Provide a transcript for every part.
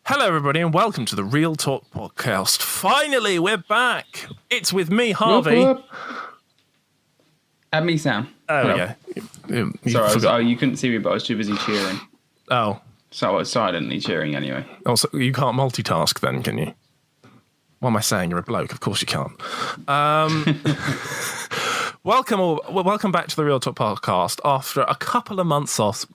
Hello, everybody, and welcome to the Real Talk podcast. Finally, we're back. It's with me, Harvey. Whoop, whoop. And me, Sam. Oh, yeah. Sorry, you couldn't see me, but I was too busy cheering. Oh. So I was silently cheering anyway. Also, you can't multitask then, can you? What am I saying? You're a bloke. Of course you can't. Welcome back to the Real Talk podcast. After a couple of months off,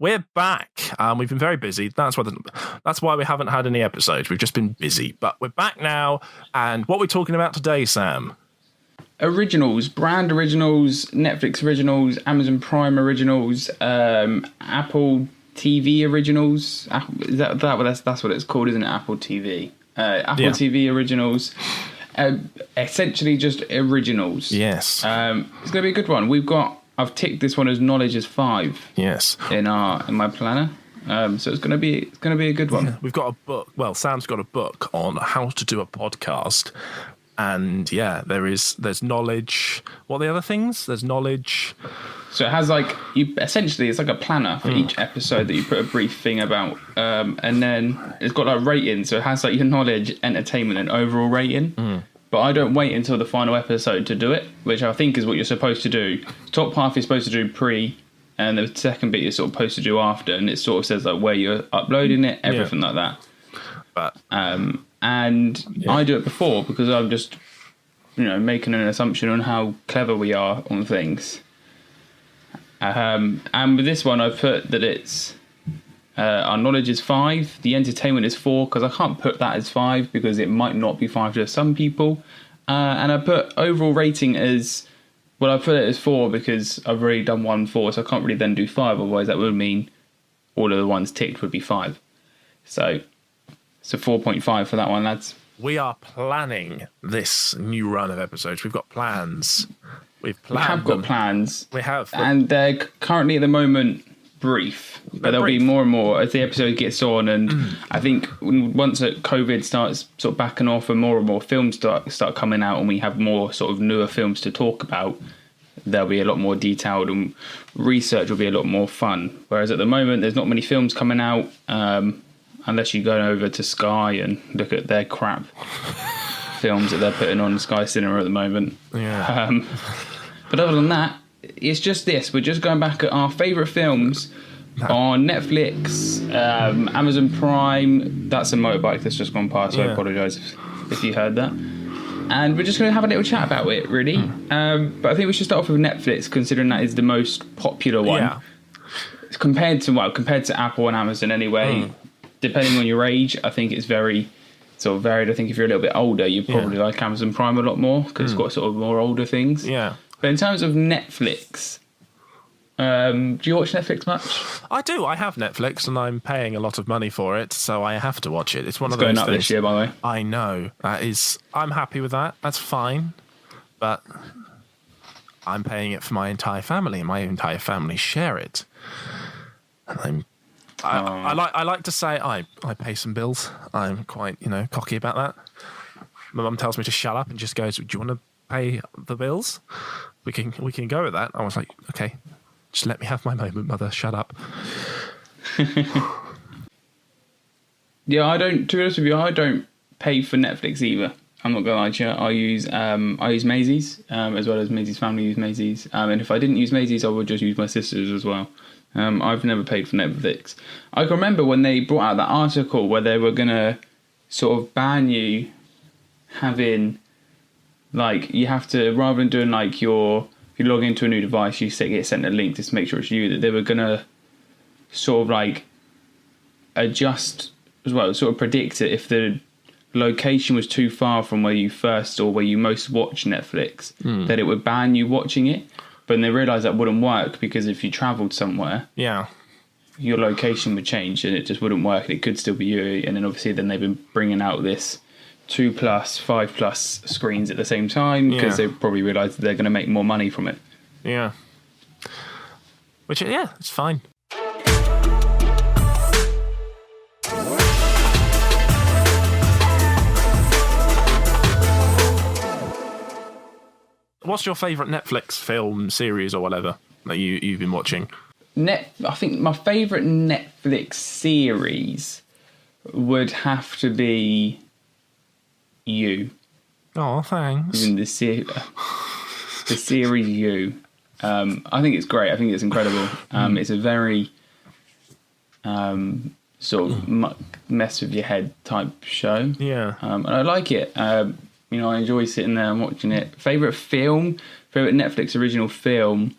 we're back. We've been very busy. That's why we haven't had any episodes. We've just been busy, but we're back now. And what we're talking about today, Sam? Originals, brand originals, Netflix originals, Amazon Prime originals, Apple TV originals. That's what it's called, isn't it? Apple TV. Apple TV originals. Essentially just originals. Yes. It's going to be a good one. I've ticked this one as knowledge as 5. Yes. In my planner. So it's going to be a good one. Yeah. We've got a book. Well, Sam's got a book on how to do a podcast. And yeah, there's knowledge. What are the other things? There's knowledge. So it has essentially it's like a planner for each episode that you put a brief thing about, and then it's got like ratings. So it has like your knowledge, entertainment, and overall rating. But I don't wait until the final episode to do it, which I think is what you're supposed to do. Top half you're supposed to do pre, and the second bit you're sort of supposed to do after, and it sort of says like where you're uploading it, everything like that. But I do it before because I'm just making an assumption on how clever we are on things. And with this one, I put that it's our knowledge is 5, the entertainment is 4, because I can't put that as 5 because it might not be 5 to some people. And I put overall rating as, well, I put it as 4 because I've already done 1-4, so I can't really then do 5. Otherwise, that would mean all of the ones ticked would be 5. So 4.5 for that one, lads. We are planning this new run of episodes. We've got plans. We have got plans. We have. And they're currently at the moment brief. But there'll be more and more as the episode gets on. And I think once COVID starts sort of backing off and more films start coming out and we have more sort of newer films to talk about, they'll be a lot more detailed and research will be a lot more fun. Whereas at the moment, there's not many films coming out. Unless you go over to Sky and look at their crap films that they're putting on Sky Cinema at the moment. Yeah. But other than that, it's just this. We're just going back at our favourite films on Netflix, Amazon Prime. That's a motorbike that's just gone past, so I apologise if you heard that. And we're just going to have a little chat about it, really. But I think we should start off with Netflix, considering that is the most popular one. Yeah. Compared to Apple and Amazon anyway. Depending on your age, I think it's very sort of varied. I think if you're a little bit older, you probably like Amazon Prime a lot more because it's got sort of more older things. Yeah. But in terms of Netflix, do you watch Netflix much? I do. I have Netflix and I'm paying a lot of money for it, so I have to watch it. It's one of those going things. up this year, by the way. I know. I'm happy with that. That's fine. But I'm paying it for my entire family, and my entire family share it. And I like to say I pay some bills. I'm quite, cocky about that. My mum tells me to shut up and just goes, "Do you want to pay the bills? We can go with that." I was like, "Okay, just let me have my moment, mother. Shut up." Yeah, to be honest with you, I don't pay for Netflix either. I'm not gonna lie to you. I use Maisie's, as well as Maisie's family use Maisie's. And if I didn't use Maisie's, I would just use my sister's as well. I've never paid for Netflix. I can remember when they brought out that article where they were going to sort of ban you having, you have to, rather than doing if you log into a new device, you get sent a link to make sure it's you, that they were going to sort of adjust as well, sort of predict it if the location was too far from where you first or where you most watch Netflix, that it would ban you watching it. But they realised that wouldn't work because if you travelled somewhere, your location would change and it just wouldn't work. It could still be you. And then obviously they've been bringing out this 2+, 5+ screens at the same time because they probably realised they're going to make more money from it. Yeah. Which, it's fine. What's your favourite Netflix film series or whatever that you've been watching? I think my favourite Netflix series would have to be You. Oh, thanks. In the series You. I think it's great. I think it's incredible. It's a very sort of mess with your head type show. Yeah. And I like it. I enjoy sitting there and watching it. Favourite Netflix original film.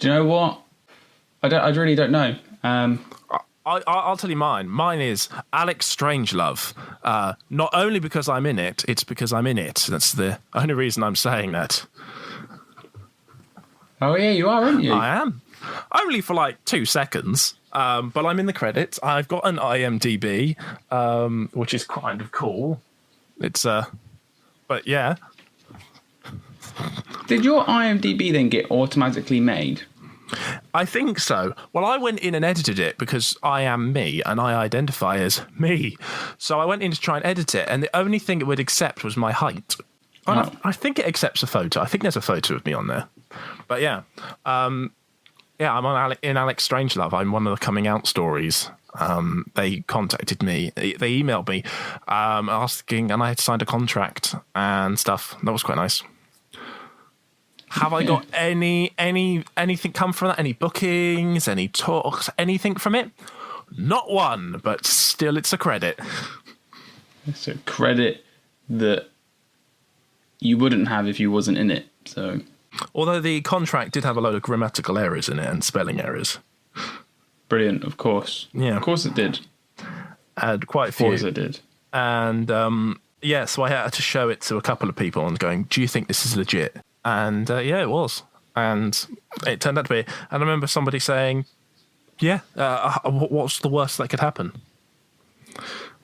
Do you know what? I really don't know. I'll tell you mine. Mine is Alex Strangelove. Not only because I'm in it, it's because I'm in it. That's the only reason I'm saying that. Oh yeah, you are, aren't you? I am. Only for like 2 seconds. But I'm in the credits. I've got an IMDb, which is kind of cool. It's but yeah. Did your IMDb then get automatically made? I think so. Well, I went in and edited it because I am me and I identify as me. So I went in to try and edit it, and the only thing it would accept was my height. Oh. I think it accepts a photo. I think there's a photo of me on there. But yeah. I'm on in Alex Strangelove. I'm one of the coming out stories. They contacted me. They emailed me asking, and I had signed a contract and stuff. That was quite nice. Have I got anything come from that? Any bookings, any talks, anything from it? Not one, but still it's a credit. It's a credit that you wouldn't have if you wasn't in it. So, although the contract did have a load of grammatical errors in it and spelling errors. Brilliant, of course. Yeah. Of course it did. And quite a few. Of course it did. And so I had to show it to a couple of people and going, do you think this is legit? And it was. And it turned out to be. And I remember somebody saying, what's the worst that could happen?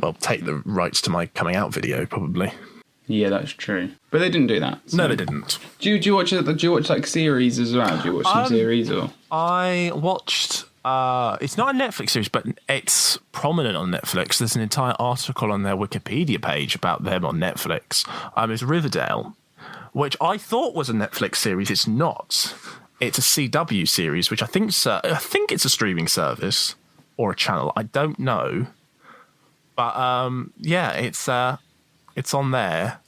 Well, take the rights to my coming out video, probably. Yeah, that's true. But they didn't do that. So. No, they didn't. Do you watch like series as well? Do you watch some series or? I watched. It's not a Netflix series, but it's prominent on Netflix. There's an entire article on their Wikipedia page about them on Netflix. It's Riverdale, which I thought was a Netflix series. It's not. It's a CW series, which I think it's a streaming service or a channel. I don't know, but it's on there.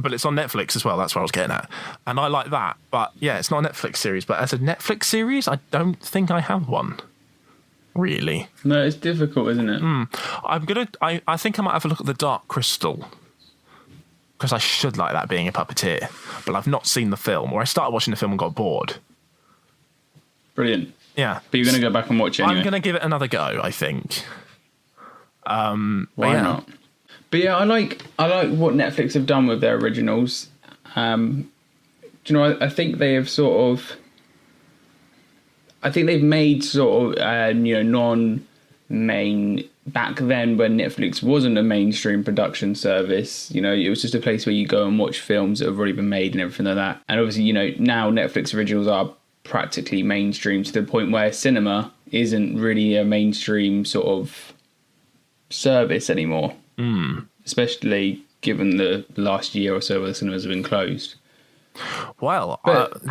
But it's on Netflix as well. That's what I was getting at. And I like that. But yeah, it's not a Netflix series. But as a Netflix series, I don't think I have one. Really. No, it's difficult, isn't it? I think I might have a look at The Dark Crystal. Because I should like that, being a puppeteer. But I've not seen the film. Or I started watching the film and got bored. Brilliant. Yeah. But you're going to go back and watch it anyway? I'm going to give it another go, I think. Why not? But yeah, I like what Netflix have done with their originals. Do you know? I think they have sort of. I think they've made sort of non-main back then when Netflix wasn't a mainstream production service. You know, it was just a place where you go and watch films that have already been made and everything like that. And obviously, now Netflix originals are practically mainstream to the point where cinema isn't really a mainstream sort of service anymore. Especially given the last year or so where the cinemas have been closed. Well,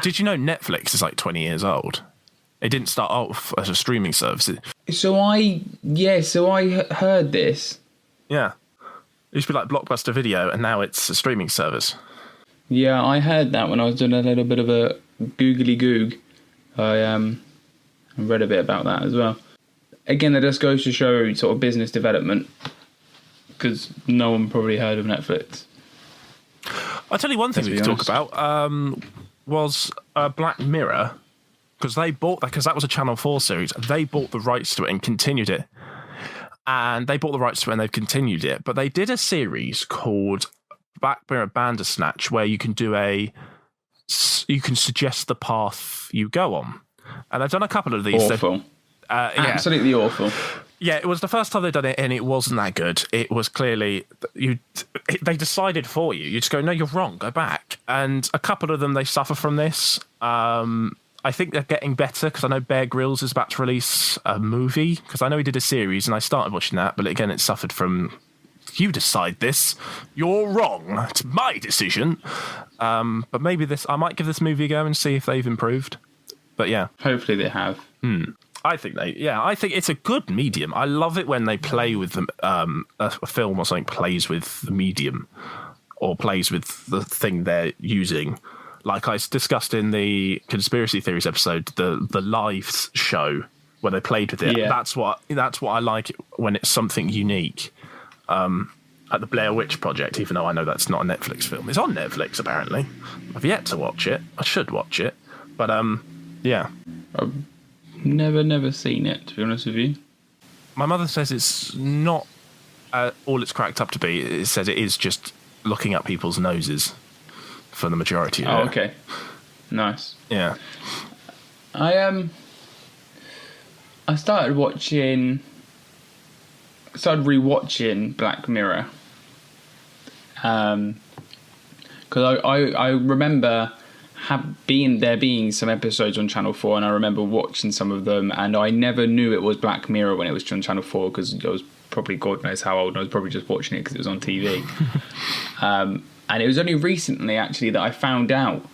did you know Netflix is like 20 years old? It didn't start off as a streaming service. So I heard this. Yeah. It used to be like Blockbuster Video, and now it's a streaming service. Yeah, I heard that when I was doing a little bit of a googly goog. I read a bit about that as well. Again, that just goes to show sort of business development. Because no one probably heard of Netflix. I'll tell you one thing we could talk about was Black Mirror, because that was a Channel 4 series. They bought the rights to it and continued it. And they've continued it. But they did a series called Black Mirror Bandersnatch, where you can suggest the path you go on. And they've done a couple of these. Awful. Absolutely awful. Yeah, it was the first time they'd done it, and it wasn't that good. It was clearly they decided for you. You just go, no, you're wrong. Go back. And a couple of them, they suffer from this. I think they're getting better because I know Bear Grylls is about to release a movie, because I know he did a series, and I started watching that, but again, it suffered from. You decide this. You're wrong. It's my decision. But maybe I might give this movie a go and see if they've improved. But yeah. Hopefully they have. I think it's a good medium. I love it when they play with them. A film or something plays with the medium or plays with the thing they're using. Like I discussed in the conspiracy theories episode, the live show where they played with it. Yeah. That's what I like when it's something unique. At the Blair Witch Project, even though I know that's not a Netflix film, it's on Netflix apparently. I've yet to watch it. I should watch it, but yeah. I've never seen it, to be honest with you. My mother says it's not all it's cracked up to be. It says it is just looking at people's noses for the majority of it. Oh, okay. Nice. Yeah. I started rewatching Black Mirror. Because I remember being some episodes on Channel 4, and I remember watching some of them, and I never knew it was Black Mirror when it was on Channel 4, because I was probably God knows how old, and I was probably just watching it because it was on TV. And it was only recently, actually, that I found out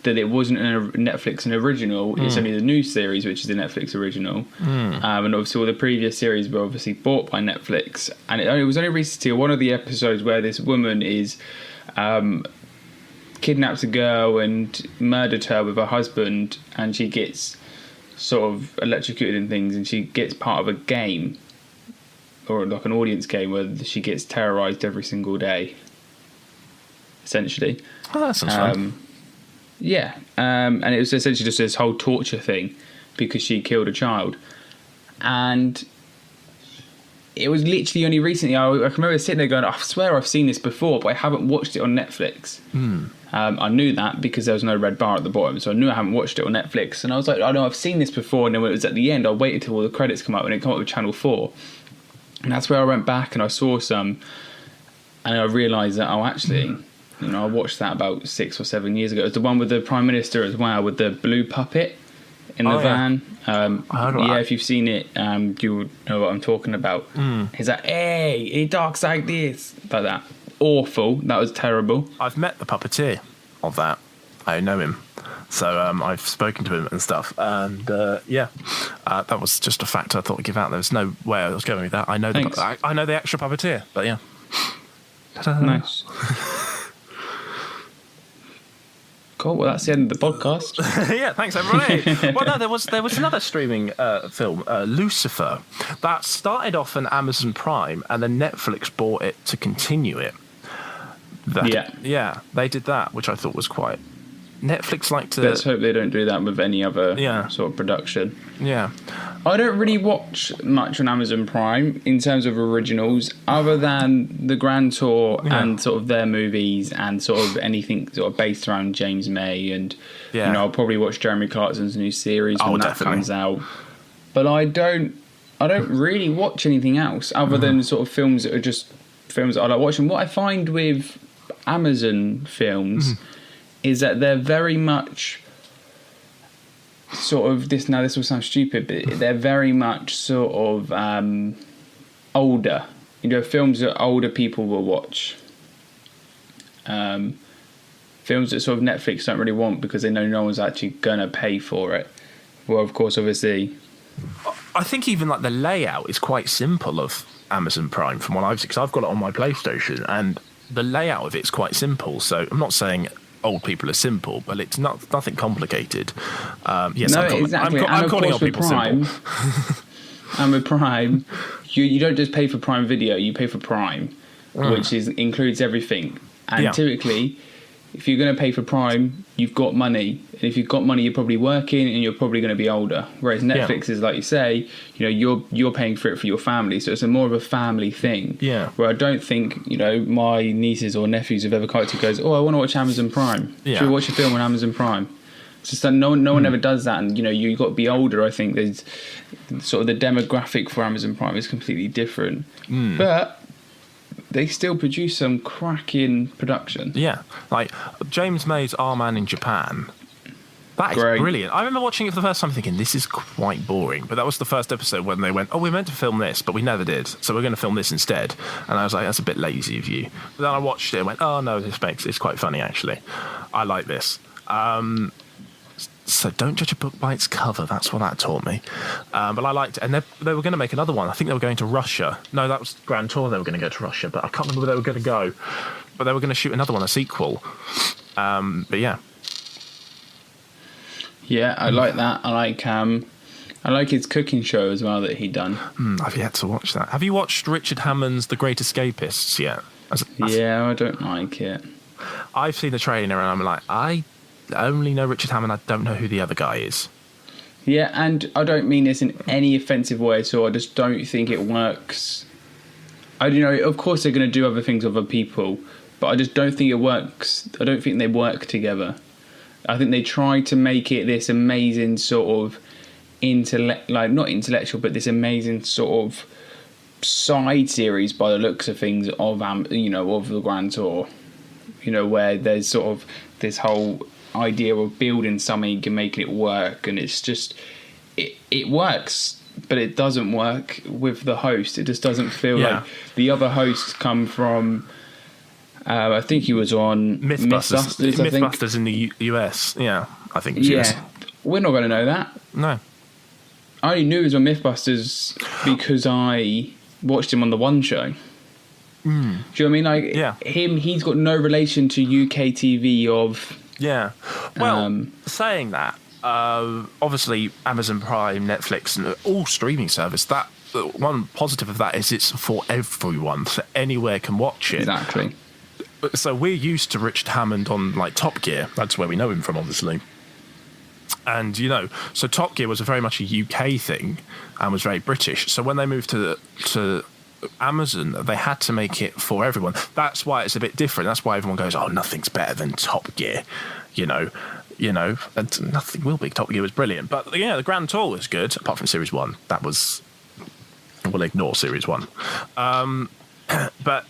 that it wasn't a Netflix original. It's only the new series, which is a Netflix original. And obviously all the previous series were obviously bought by Netflix. And it was only recently one of the episodes where this woman is kidnaps a girl and murdered her with her husband, and she gets sort of electrocuted and things, and she gets part of a game, or like an audience game, where she gets terrorised every single day, essentially. Oh, that sounds fun. Yeah, and it was essentially just this whole torture thing because she killed a child. And it was literally only recently, I can remember sitting there going, I swear I've seen this before, but I haven't watched it on Netflix. I knew that because there was no red bar at the bottom, so I knew I haven't watched it on Netflix. And I was like, I know I've seen this before, and then when it was at the end, I waited till all the credits come up, and it came up with Channel 4. And that's where I went back and I saw some, and I realised that, actually... You know, I watched that about 6 or 7 years ago. It was the one with the Prime Minister as well, with the blue puppet in the van. If you've seen it, you would know what I'm talking about. He's like, hey, he talks like this. Like that. Awful. That was terrible. I've met the puppeteer of that. I know him. So I've spoken to him and stuff. And that was just a fact I thought I'd give out. There was no way I was going with that. I know the actual puppeteer, but yeah. Nice. Cool. Well, that's the end of the podcast. Yeah, thanks everybody. Well, no, there was another streaming film, Lucifer, that started off on Amazon Prime, and then Netflix bought it to continue it. Yeah, they did that, which I thought was quite. Netflix like to. Let's hope they don't do that with any other sort of production. Yeah. I don't really watch much on Amazon Prime in terms of originals, other than the Grand Tour and sort of their movies and sort of anything sort of based around James May, and you know, I'll probably watch Jeremy Clarkson's new series when that comes out. But I don't really watch anything else other than sort of films that are just films that I like watching. What I find with Amazon films is that they're very much sort of this. Now this will sound stupid, but they're very much sort of older. You know, films that older people will watch. Films that sort of Netflix don't really want because they know no one's actually gonna pay for it. Well, of course, obviously. I think even like the layout is quite simple of Amazon Prime from what I've seen, because I've got it on my PlayStation, and the layout of it's quite simple. So I'm not saying old people are simple, but it's nothing complicated. Yes, no, exactly. I'm calling old people Prime, simple. And with Prime, you don't just pay for Prime Video, you pay for Prime, which includes everything. And typically, if you're going to pay for Prime, you've got money. And if you've got money, you're probably working and you're probably going to be older. Whereas Netflix is, like you say, you know, you're paying for it for your family. So it's more of a family thing. Yeah. Where I don't think, you know, my nieces or nephews have ever come to goes, oh, I want to watch Amazon Prime. Yeah. Should we watch a film on Amazon Prime? It's just that no one ever does that. And, you know, you've got to be older. I think there's sort of the demographic for Amazon Prime is completely different. But they still produce some cracking production. Yeah. Like James May's Our Man in Japan. That is brilliant. I remember watching it for the first time thinking, this is quite boring. But that was the first episode when they went, oh, we're meant to film this, but we never did. So we're going to film this instead. And I was like, that's a bit lazy of you. But then I watched it and went, oh, no, it's quite funny, actually. I like this. So don't judge a book by its cover. That's what that taught me. But I liked it. And they were going to make another one. I think they were going to Russia. No, that was Grand Tour. They were going to go to Russia, but I can't remember where they were going to go. But they were going to shoot another one, a sequel. But yeah. Yeah, I like that. I like his cooking show as well that he'd done. I've yet to watch that. Have you watched Richard Hammond's The Great Escapists yet? Yeah, I don't like it. I've seen the trailer and I'm like, I only know Richard Hammond. I don't know who the other guy is. Yeah, and I don't mean this in any offensive way at all. I just don't think it works. Of course they're going to do other things with other people, but I just don't think it works. I don't think they work together. I think they try to make it this amazing sort of not intellectual, but this amazing sort of side series by the looks of things of the Grand Tour. Where there's sort of this whole idea of building something and making it work, and it's just it works, but it doesn't work with the host. It just doesn't feel like the other hosts come from. I think he was on Mythbusters. Mythbusters in the US. Yeah, I think. US. We're not going to know that. No. I only knew he was on Mythbusters because I watched him on the One Show. Do you know what I mean? Like he's got no relation to UK TV of. Yeah. Well, saying that, obviously Amazon Prime, Netflix, and all streaming service. That one positive of that is it's for everyone, so anywhere can watch it. Exactly. So we're used to Richard Hammond on like Top Gear. That's where we know him from, obviously. And so Top Gear was very much a UK thing and was very British. So when they moved to Amazon, they had to make it for everyone. That's why it's a bit different. That's why everyone goes, "Oh, nothing's better than Top Gear," and nothing will be. Top Gear was brilliant, but the Grand Tour was good. Apart from Series 1, we'll ignore Series 1. But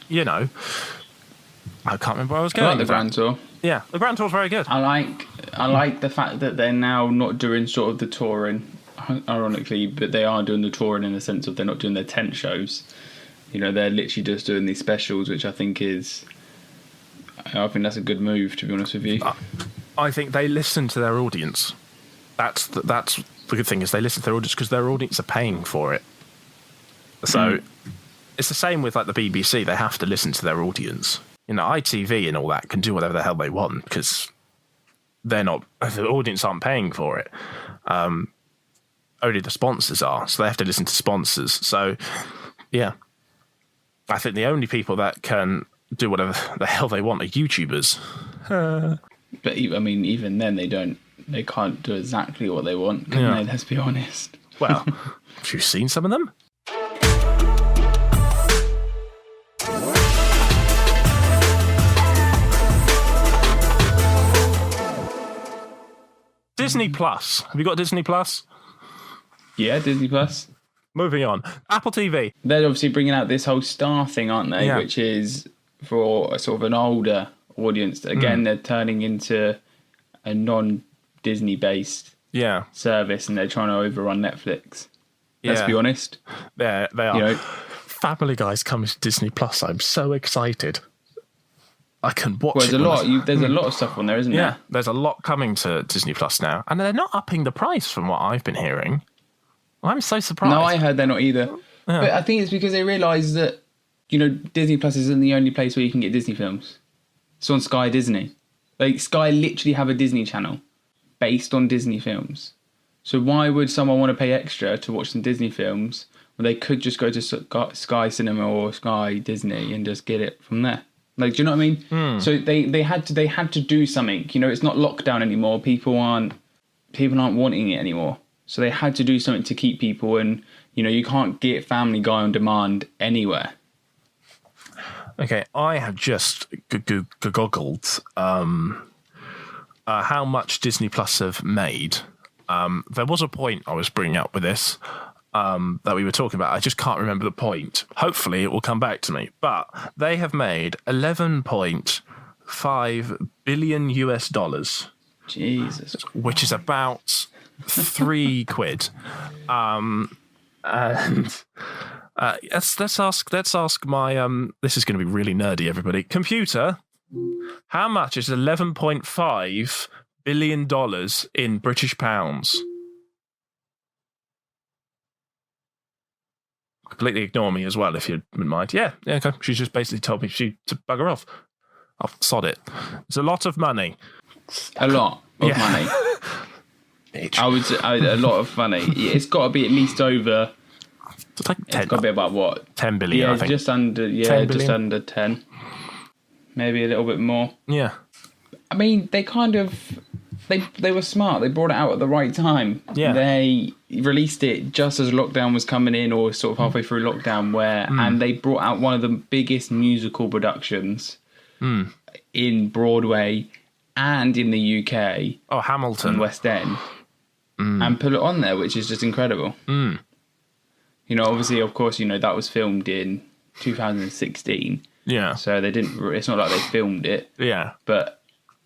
I can't remember where I was going. I like the Grand Tour. Yeah, the Grand Tour's very good. I like the fact that they're now not doing sort of the touring, ironically, but they are doing the touring in the sense of they're not doing their tent shows. They're literally just doing these specials, which I think that's a good move, to be honest with you. I think they listen to their audience. That's the good thing, is they listen to their audience because their audience are paying for it. So it's the same with like the BBC. They have to listen to their audience. ITV and all that can do whatever the hell they want because the audience aren't paying for it. Only the sponsors are, so they have to listen to sponsors. So, yeah. I think the only people that can do whatever the hell they want are YouTubers. But even then they can't do exactly what they want, can they? Let's be honest. Well, have you seen some of them? Disney Plus. Have you got Disney Plus? Yeah, Disney Plus. Moving on. Apple TV. They're obviously bringing out this whole Star thing, aren't they? Yeah. Which is for a sort of an older audience. Again, they're turning into a non-Disney based service, and they're trying to overrun Netflix. Let's be honest. They are. Family Guy's coming to Disney Plus. I'm so excited. I can watch it. There's a lot of stuff on there, isn't there? Yeah, there's a lot coming to Disney Plus now. And they're not upping the price from what I've been hearing. I'm so surprised. No, I heard they're not either. Yeah. But I think it's because they realise that, Disney Plus isn't the only place where you can get Disney films. It's on Sky Disney. Like, Sky literally have a Disney channel based on Disney films. So why would someone want to pay extra to watch some Disney films when they could just go to Sky Cinema or Sky Disney and just get it from there? Like, do you know what I mean? So they had to do something. It's not lockdown anymore. People aren't wanting it anymore. So they had to do something to keep people. And you can't get Family Guy on demand anywhere. Okay, I have just googled how much Disney Plus have made. There was a point I was bringing up with this. That we were talking about. I just can't remember the point. Hopefully it will come back to me. But they have made $11.5 billion US. Jesus. Which is about £3. And let's ask my this is going to be really nerdy, everybody. Computer, how much is $11.5 billion in British pounds. Completely ignore me as well, if you wouldn't mind. Yeah, okay. She's just basically told me to bugger off. I'll sod it. It's a lot of money. A lot of money. Bitch. I would say a lot of money. It's got to be at least over. It's like 10, it's got to be about what? 10 billion. Yeah, I think. just under. Yeah, 10 just billion? under 10. Maybe a little bit more. Yeah. I mean, they kind of. They were smart. They brought it out at the right time. Yeah. They released it just as lockdown was coming in, or sort of halfway through lockdown, and they brought out one of the biggest musical productions in Broadway and in the UK. Oh, Hamilton. And West End. And put it on there, which is just incredible. You know, obviously, of course, you know, that was filmed in 2016. Yeah. So they didn't. It's not like they filmed it. Yeah. But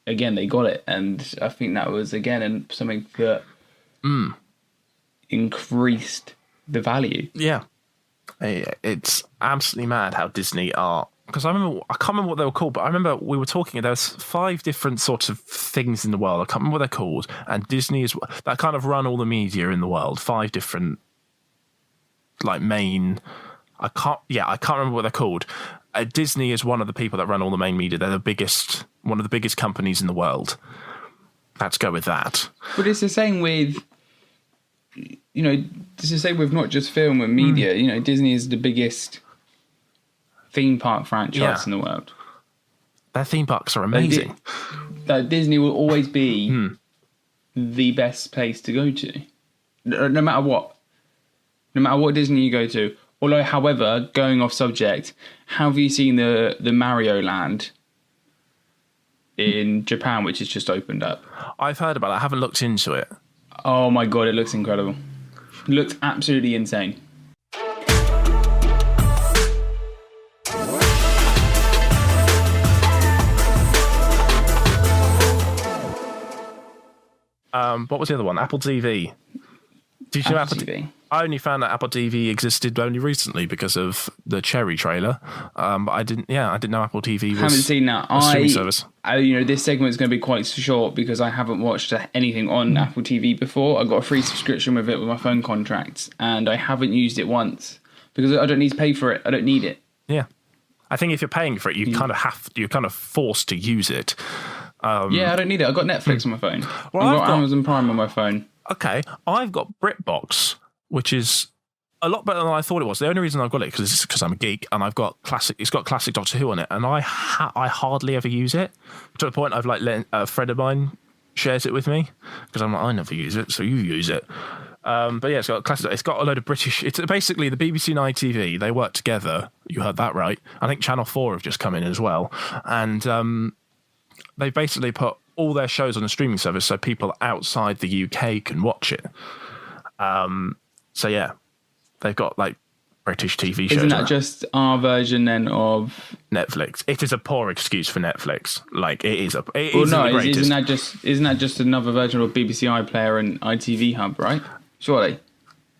again, they got it, and I think that was again something that increased the value. Yeah. It's absolutely mad how Disney are. Because I can't remember what they were called, but I remember we were talking, there was 5 different sorts of things in the world. I can't remember what they're called. And Disney is, that kind of run all the media in the world. 5 different, like, main, I can't remember what they're called. Disney is one of the people that run all the main media. They're one of the biggest companies in the world. Let's go with that. But it's the same with, you know, it's the same with not just film and media. You know, Disney is the biggest theme park franchise in the world. Their theme parks are amazing. Disney will always be the best place to go to, no matter what. No matter what Disney you go to. Although, however, going off subject, have you seen the Mario Land in Japan, which has just opened up? I've heard about it. I haven't looked into it. Oh my god, it looks incredible. It looks absolutely insane. What was the other one? Apple TV. Did you know Apple TV? I only found out Apple TV existed only recently because of the Cherry trailer. But I didn't know Apple TV was haven't seen that. a streaming service. You know, this segment is going to be quite short because I haven't watched anything on Apple TV before. I got a free subscription with it with my phone contract, and I haven't used it once because I don't need to pay for it. I don't need it. Yeah, I think if you're paying for it, you're kind of forced to use it. Yeah, I don't need it. I've got Netflix on my phone. Well, I've got Amazon Prime on my phone. Okay, I've got BritBox, which is a lot better than I thought it was. The only reason I've got it is because I'm a geek and I've got classic. It's got classic Doctor Who on it, and I hardly ever use it to the point I've like let a friend of mine shares it with me because I'm like, I never use it, so you use it. But yeah, it's got classic. It's got a load of British. It's basically the BBC and ITV. They work together. You heard that right. I think Channel 4 have just come in as well, and they basically put all their shows on a streaming service so people outside the UK can watch it. So yeah, they've got like British TV shows. Isn't that just our version then of Netflix? It is a poor excuse for Netflix. Like it is. Isn't that just another version of BBC iPlayer and ITV Hub, right? Surely.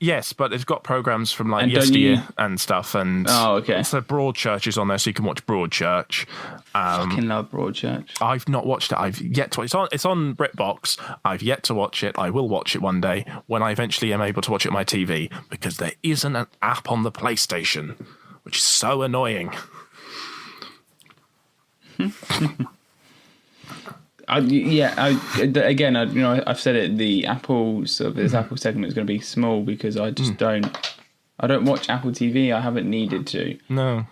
Yes, but it's got programs from like yesteryear and stuff, and so Broadchurch is on there, so you can watch Broadchurch. Fucking love Broadchurch. I've not watched it. I've yet to. It's on BritBox. I've yet to watch it. I will watch it one day when I eventually am able to watch it on my TV because there isn't an app on the PlayStation, which is so annoying. I've said it. The Apple Apple segment is going to be small because I just don't watch Apple TV. I haven't needed to. No.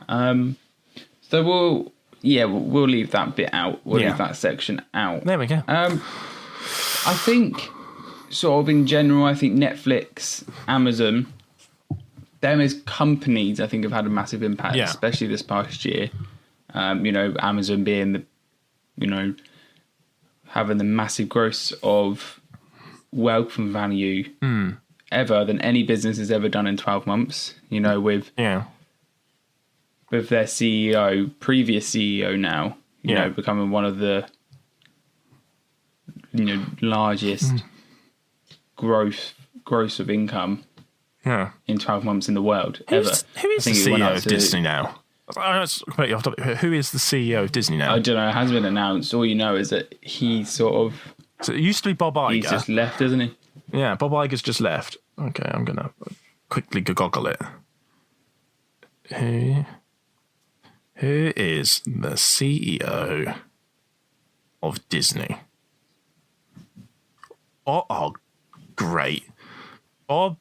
So we'll leave that bit out. We'll leave that section out. There we go. I think, sort of in general, I think Netflix, Amazon, them as companies, I think have had a massive impact, especially this past year. Amazon being having the massive gross of wealth and value ever than any business has ever done in 12 months, with their CEO, previous CEO now, becoming one of the, largest gross of income in 12 months in the world ever. Who is the CEO of Disney now? Completely off topic. Who is the CEO of Disney now? I don't know. It hasn't been announced. All you know is that he sort of So it used to be Bob Iger. He's just left, isn't he? Yeah, Bob Iger's just left. Okay, I'm going to quickly goggle it. Who is the CEO of Disney? Oh, great. I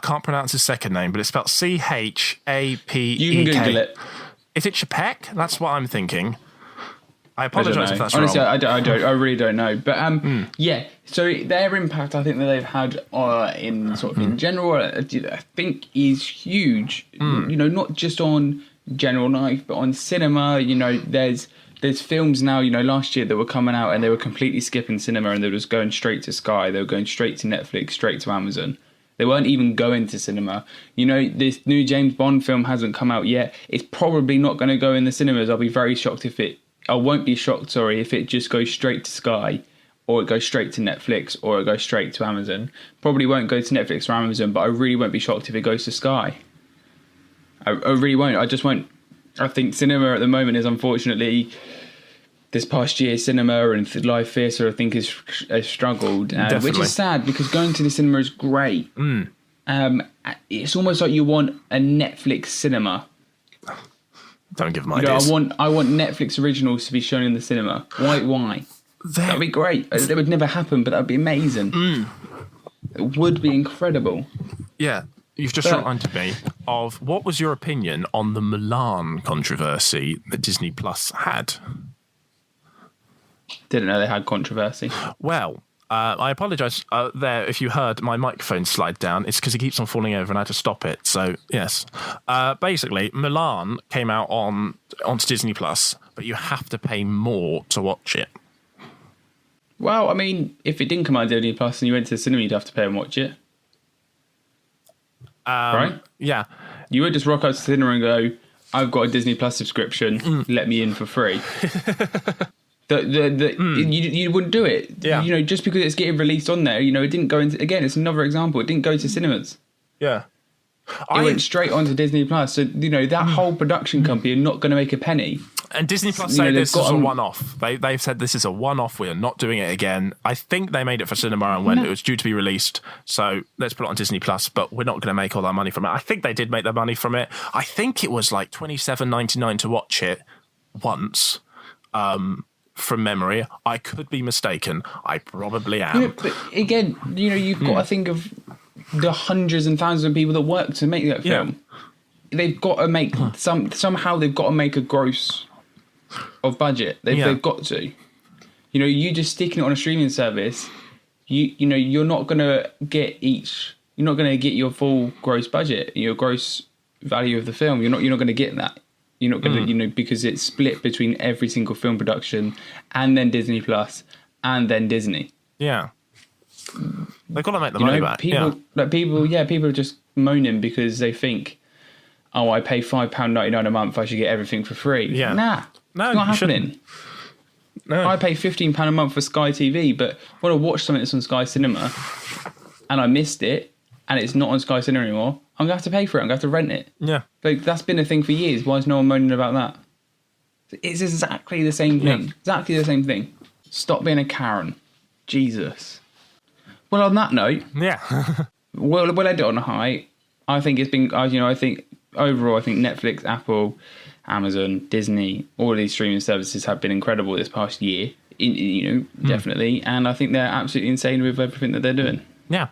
can't pronounce his second name, but it's spelled C-H-A-P-E-K. You can Google it. Is it Chapek? That's what I'm thinking. I apologise if that's Honestly, wrong. I really don't know. But yeah, so their impact, I think that they've had in sort of in general, I think is huge. You know, not just on general life, but on cinema. You know, there's films now. You know, last year that were coming out and they were completely skipping cinema and they were just going straight to Sky. They were going straight to Netflix, straight to Amazon. They weren't even going to cinema. You know, this new James Bond film hasn't come out yet. It's probably not going to go in the cinemas. I'll be very shocked if it... I won't be shocked, if it just goes straight to Sky or it goes straight to Netflix or it goes straight to Amazon. Probably won't go to Netflix or Amazon, but I really won't be shocked if it goes to Sky. I really won't. I just won't... I think cinema at the moment is unfortunately... This past year, cinema and live theatre, I think, has struggled, which is sad because going to the cinema is great. It's almost like you want a Netflix cinema. Don't give them ideas. I want Netflix originals to be shown in the cinema. Why? That'd be great. That would never happen, but that'd be amazing. It would be incredible. Yeah, you've just reminded me of what was your opinion on the Mulan controversy that Disney Plus had? Didn't know they had controversy. Well, I apologise there if you heard my microphone slide down. It's because it keeps on falling over and I had to stop it. So, yes. Basically, Mulan came out onto Disney Plus, but you have to pay more to watch it. Well, I mean, if it didn't come out on Disney Plus and you went to the cinema, you'd have to pay and watch it. Right? Yeah. You would just rock out to the cinema and go, I've got a Disney Plus subscription, let me in for free. You wouldn't do it. Yeah. You know, just because it's getting released on there, you know, it didn't go into... Again, it's another example. It didn't go to cinemas. Yeah. It went straight onto Disney Plus. So, you know, that whole production company are not going to make a penny. And Disney Plus say this is a one-off. They've said this is a one-off. We are not doing it again. I think they made it for cinema and when it was due to be released. So let's put it on Disney Plus, but we're not going to make all that money from it. I think they did make their money from it. I think it was like $27.99 to watch it once. From memory, I could be mistaken. I probably am. Yeah, but again, you know, you've got to think of the hundreds and thousands of people that work to make that film. Yeah. They've got to make somehow they've got to make a gross of budget. They've got to. You know, you just sticking it on a streaming service. You know, you're not going to get your full gross budget, your gross value of the film. You're not going to get that. You're not going to, you know, because it's split between every single film production and then Disney Plus and then Disney. Yeah. They've got to make the money back. People are just moaning because they think, oh, I pay £5.99 a month, I should get everything for free. Yeah. No, it's not happening. No. I pay £15 a month for Sky TV, but when I watch something that's on Sky Cinema and I missed it and it's not on Sky Cinema anymore, I'm going to have to pay for it. I'm going to have to rent it. Yeah. Like, that's been a thing for years. Why is no one moaning about that? It's exactly the same thing. Yeah. Exactly the same thing. Stop being a Karen. Jesus. Well, on that note... Yeah. we'll end it on a high. I think it's been... You know, I think overall, I think Netflix, Apple, Amazon, Disney, all of these streaming services have been incredible this past year. You know, definitely. And I think they're absolutely insane with everything that they're doing. Yeah.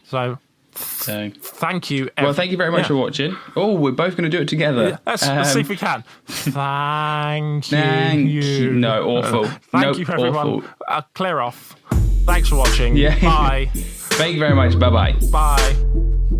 So thank you. Well, thank you very much for watching. Oh, we're both going to do it together. Let's see if we can. Thank you. No, awful. Thank you, everyone. Clear off. Thanks for watching. Yeah. Bye. Thank you very much. Bye-bye. Bye.